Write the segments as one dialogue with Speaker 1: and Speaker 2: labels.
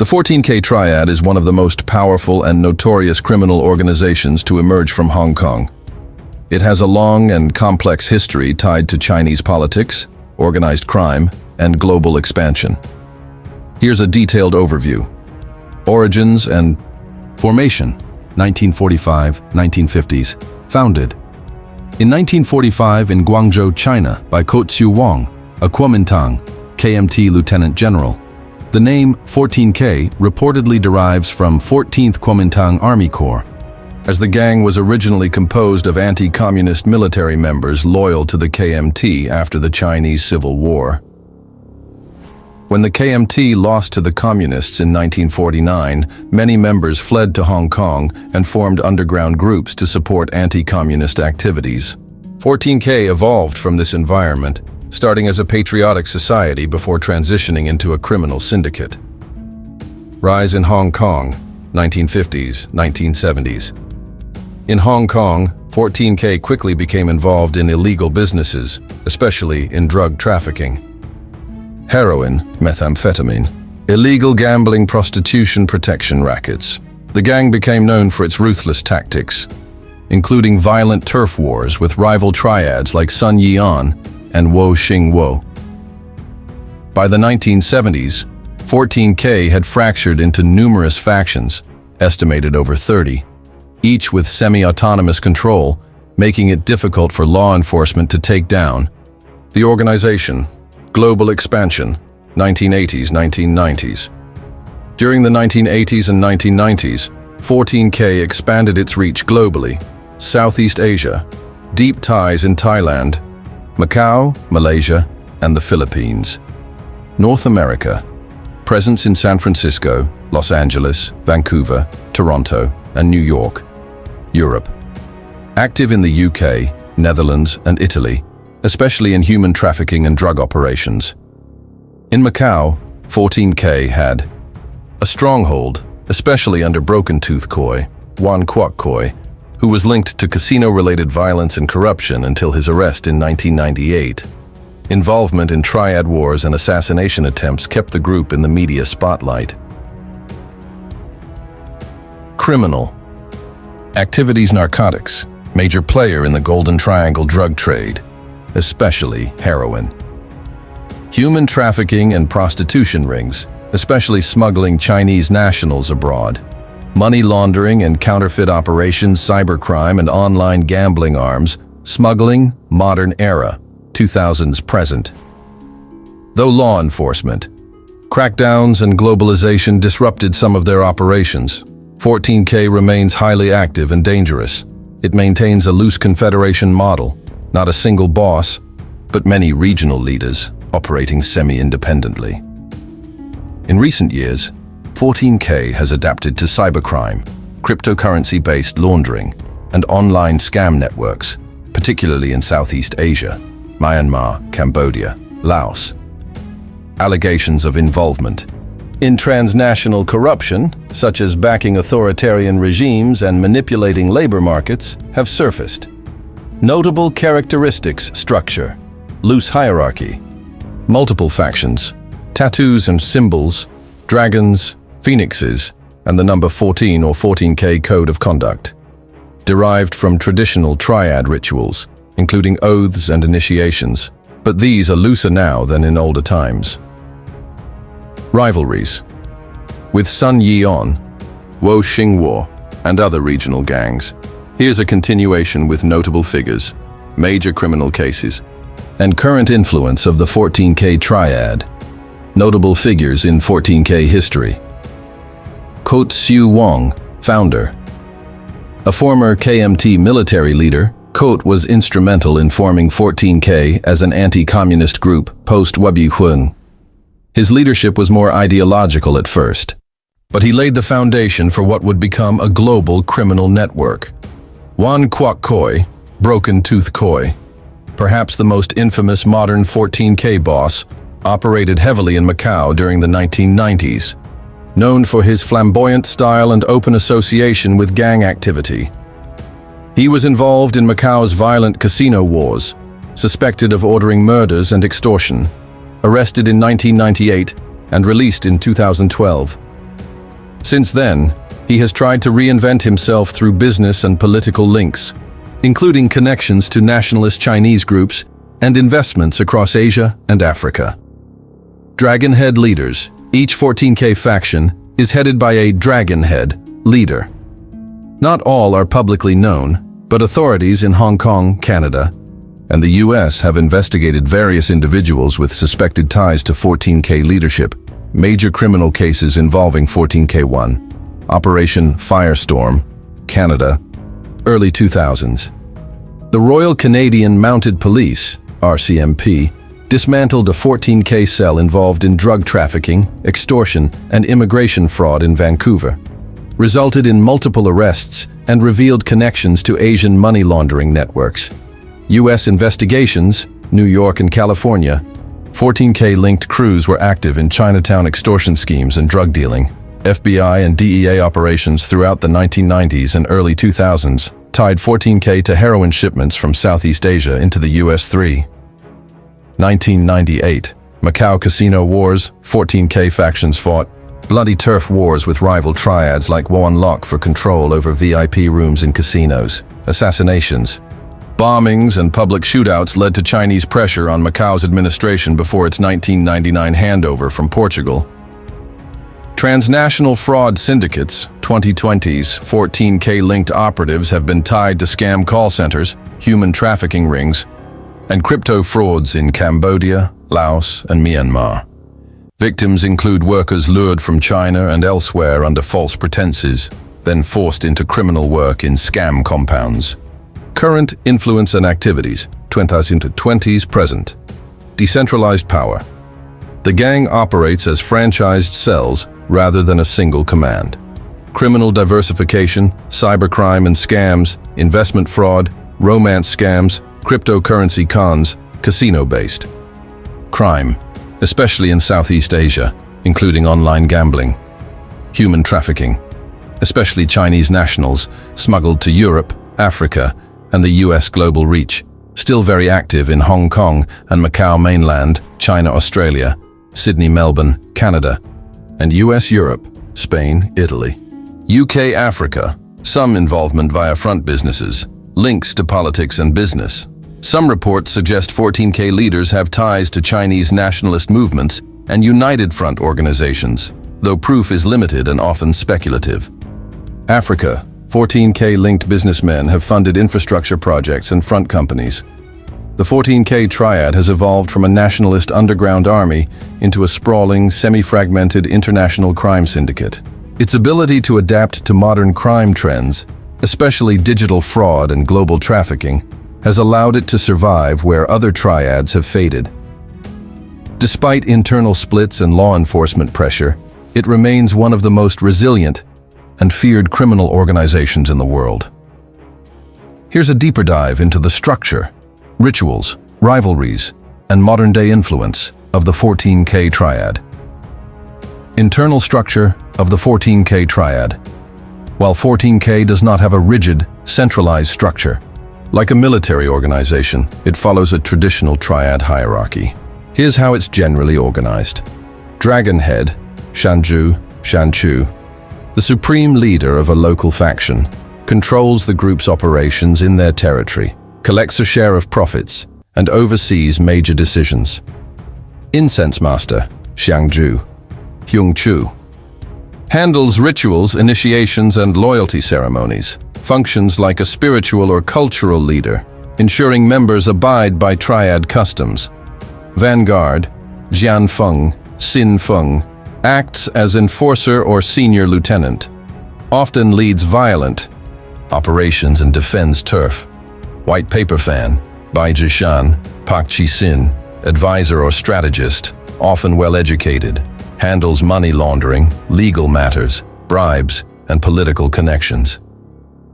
Speaker 1: 14K Triad is one of the most powerful and notorious criminal organizations to emerge from Hong Kong. It has a long and complex history tied to Chinese politics, organized crime, and global expansion. Here's a detailed overview. Origins and formation: 1945, 1950s. Founded in 1945 in Guangzhou, China by Kotsiu Wang, a Kuomintang, KMT Lieutenant General. The name 14K reportedly derives from 14th Kuomintang Army Corps, as the gang was originally composed of anti-communist military members loyal to the KMT after the Chinese Civil War. When the KMT lost to the Communists in 1949, many members fled to Hong Kong and formed underground groups to support anti-communist activities. 14K evolved from this environment, starting as a patriotic society before transitioning into a criminal syndicate. Rise in Hong Kong, 1950s, 1970s. In Hong Kong, 14K quickly became involved in illegal businesses, especially in drug trafficking. Heroin, methamphetamine, illegal gambling, prostitution, protection rackets. The gang became known for its ruthless tactics, including violent turf wars with rival triads like Sun Yi'an and Wo Xingwo. By the 1970s, 14K had fractured into numerous factions, estimated over 30, each with semi-autonomous control, making it difficult for law enforcement to take down. The organization: global expansion, 1980s, 1990s. During the 1980s and 1990s, 14K expanded its reach globally: Southeast Asia, deep ties in Thailand, Macau, Malaysia, and the Philippines. North America, presence in San Francisco, Los Angeles, Vancouver, Toronto, and New York. Europe, active in the UK, Netherlands, and Italy, especially in human trafficking and drug operations. In Macau, 14K had a stronghold, especially under Broken Tooth Khoi, Wan Kwok Khoi, who was linked to casino-related violence and corruption until his arrest in 1998. Involvement in Triad wars and assassination attempts kept the group in the media spotlight. Criminal activities: narcotics, major player in the Golden Triangle drug trade, especially heroin. Human trafficking and prostitution rings, especially smuggling Chinese nationals abroad. Money laundering and counterfeit operations, cybercrime and online gambling arms, smuggling, modern era, 2000s present. Though law enforcement, crackdowns and globalization disrupted some of their operations, 14K remains highly active and dangerous. It maintains a loose confederation model, not a single boss, but many regional leaders operating semi-independently. In recent years, 14K has adapted to cybercrime, cryptocurrency-based laundering, and online scam networks, particularly in Southeast Asia, Myanmar, Cambodia, Laos. Allegations of involvement in transnational corruption, such as backing authoritarian regimes and manipulating labor markets, have surfaced. Notable characteristics: structure, loose hierarchy, multiple factions, tattoos and symbols, dragons, phoenixes, and the number 14 or 14K code of conduct, derived from traditional triad rituals, including oaths and initiations, but these are looser now than in older times. Rivalries with Sun Yi'an, Wo Xingwo, and other regional gangs. Here's a continuation with notable figures, major criminal cases, and current influence of the 14K Triad. Notable figures in 14K history. Kotsiu Wang, founder. A former KMT military leader, Kot was instrumental in forming 14K as an anti-communist group post-Webyuhun. His leadership was more ideological at first, but he laid the foundation for what would become a global criminal network. Wan Kwok Khoi, Broken Tooth Khoi, perhaps the most infamous modern 14K boss, operated heavily in Macau during the 1990s. Known for his flamboyant style and open association with gang activity. He was involved in Macau's violent casino wars, suspected of ordering murders and extortion, arrested in 1998 and released in 2012. Since then, he has tried to reinvent himself through business and political links, including connections to nationalist Chinese groups and investments across Asia and Africa. Dragonhead leaders. Each 14K faction is headed by a Dragonhead leader. Not all are publicly known, but authorities in Hong Kong, Canada, and the US have investigated various individuals with suspected ties to 14K leadership, major criminal cases involving 14K1, Operation Firestorm, Canada, early 2000s. The Royal Canadian Mounted Police, RCMP, dismantled a 14K cell involved in drug trafficking, extortion, and immigration fraud in Vancouver, resulted in multiple arrests and revealed connections to Asian money laundering networks. U.S. investigations, New York and California, 14K-linked crews were active in Chinatown extortion schemes and drug dealing. FBI and DEA operations throughout the 1990s and early 2000s tied 14K to heroin shipments from Southeast Asia into the US. 1998, Macau Casino Wars, 14K factions fought bloody turf wars with rival triads like Wan Lok for control over VIP rooms in casinos. Assassinations, bombings, and public shootouts led to Chinese pressure on Macau's administration before its 1999 handover from Portugal. Transnational fraud syndicates, 2020's 14K-linked operatives have been tied to scam call centers, human trafficking rings, and crypto frauds in Cambodia, Laos, and Myanmar. Victims include workers lured from China and elsewhere under false pretenses, then forced into criminal work in scam compounds. Current influence and activities, 2020s present. Decentralized power. The gang operates as franchised cells rather than a single command. Criminal diversification, cybercrime and scams, investment fraud, romance scams, cryptocurrency cons, casino-based. Crime, especially in Southeast Asia, including online gambling. Human trafficking, especially Chinese nationals smuggled to Europe, Africa, and the US global reach, still very active in Hong Kong and Macau mainland, China, Australia, Sydney, Melbourne, Canada, and US, Europe, Spain, Italy. UK, Africa, some involvement via front businesses, links to politics and business. Some reports suggest 14K leaders have ties to Chinese nationalist movements and United Front organizations, though proof is limited and often speculative. Africa, 14K-linked businessmen have funded infrastructure projects and front companies. The 14K Triad has evolved from a nationalist underground army into a sprawling, semi-fragmented international crime syndicate. Its ability to adapt to modern crime trends, especially digital fraud and global trafficking, has allowed it to survive where other triads have faded. Despite internal splits and law enforcement pressure, it remains one of the most resilient and feared criminal organizations in the world. Here's a deeper dive into the structure, rituals, rivalries, and modern-day influence of the 14K Triad. Internal structure of the 14K Triad. While 14K does not have a rigid, centralized structure, like a military organization, it follows a traditional triad hierarchy. Here's how it's generally organized. Dragonhead, Shanchu, the supreme leader of a local faction, controls the group's operations in their territory, collects a share of profits, and oversees major decisions. Incense Master, Hyung-chu, handles rituals, initiations, and loyalty ceremonies, functions like a spiritual or cultural leader, ensuring members abide by triad customs. Vanguard, Sin Feng, acts as enforcer or senior lieutenant, often leads violent operations and defends turf. White Paper Fan, Bai Jishan, Pak Chi Sin, advisor or strategist, often well-educated, handles money laundering, legal matters, bribes, and political connections.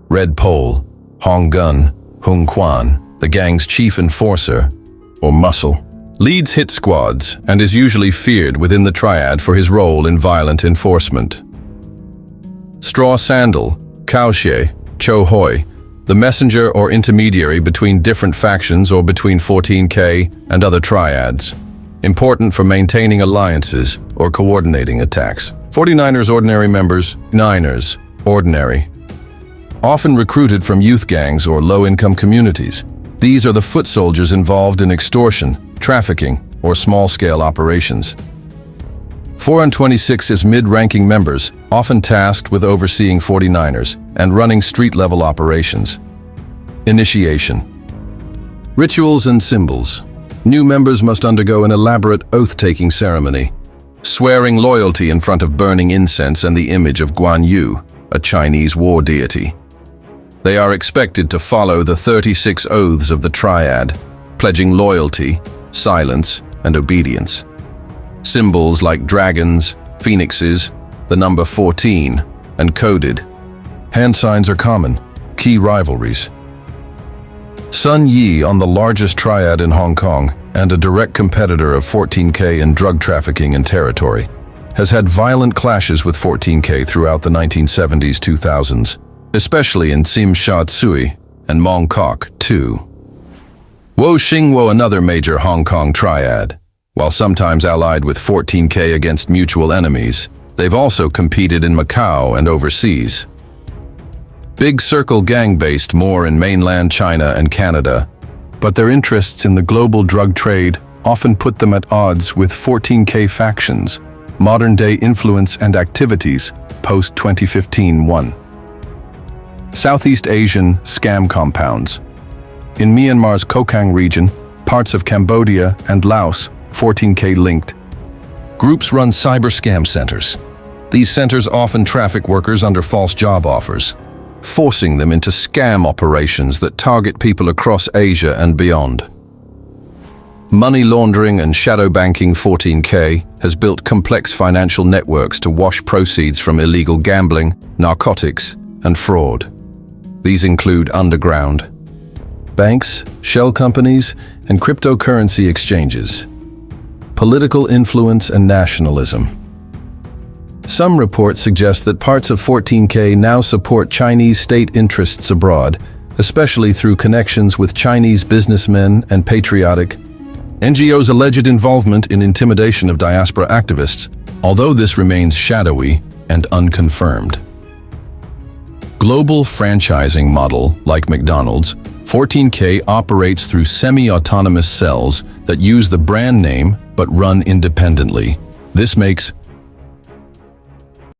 Speaker 1: Red Pole, Hong Gun, Hung Quan, the gang's chief enforcer, or muscle, leads hit squads and is usually feared within the triad for his role in violent enforcement. Straw Sandal, Kaoxie, Cho Hoi, the messenger or intermediary between different factions or between 14K and other triads. important for maintaining alliances or coordinating attacks. 49ers ordinary members, Niners, ordinary, often recruited from youth gangs or low-income communities. These are the foot soldiers involved in extortion, trafficking, or small-scale operations. 426 is mid-ranking members, often tasked with overseeing 49ers and running street-level operations. Initiation. Rituals and symbols. New members must undergo an elaborate oath-taking ceremony, swearing loyalty in front of burning incense and the image of Guan Yu, a Chinese war deity. They are expected to follow the 36 oaths of the Triad, pledging loyalty, silence, and obedience. Symbols like dragons, phoenixes, the number 14, and coded. Hand signs are common. Key rivalries. Sun Yi on the largest triad in Hong Kong and a direct competitor of 14K in drug trafficking and territory, has had violent clashes with 14K throughout the 1970s, 2000s, especially in Tsim Sha Tsui and Mong Kok, too. Wo Xingwo, another major Hong Kong triad. While sometimes allied with 14K against mutual enemies, they've also competed in Macau and overseas. Big Circle gang based more in mainland China and Canada, but their interests in the global drug trade often put them at odds with 14K factions, modern-day influence and activities post-2015-1. Southeast Asian scam compounds. In Myanmar's Kokang region, parts of Cambodia and Laos, 14K linked. Groups run cyber scam centers. These centers often traffic workers under false job offers, forcing them into scam operations that target people across Asia and beyond. Money laundering and shadow banking. 14K has built complex financial networks to wash proceeds from illegal gambling, narcotics, and fraud. These include underground banks, shell companies, and cryptocurrency exchanges. Political influence and nationalism. Some reports suggest that parts of 14K now support Chinese state interests abroad, especially through connections with Chinese businessmen and patriotic NGOs' alleged involvement in intimidation of diaspora activists, although this remains shadowy and unconfirmed. Global franchising model like McDonald's, 14K operates through semi-autonomous cells that use the brand name but run independently. This makes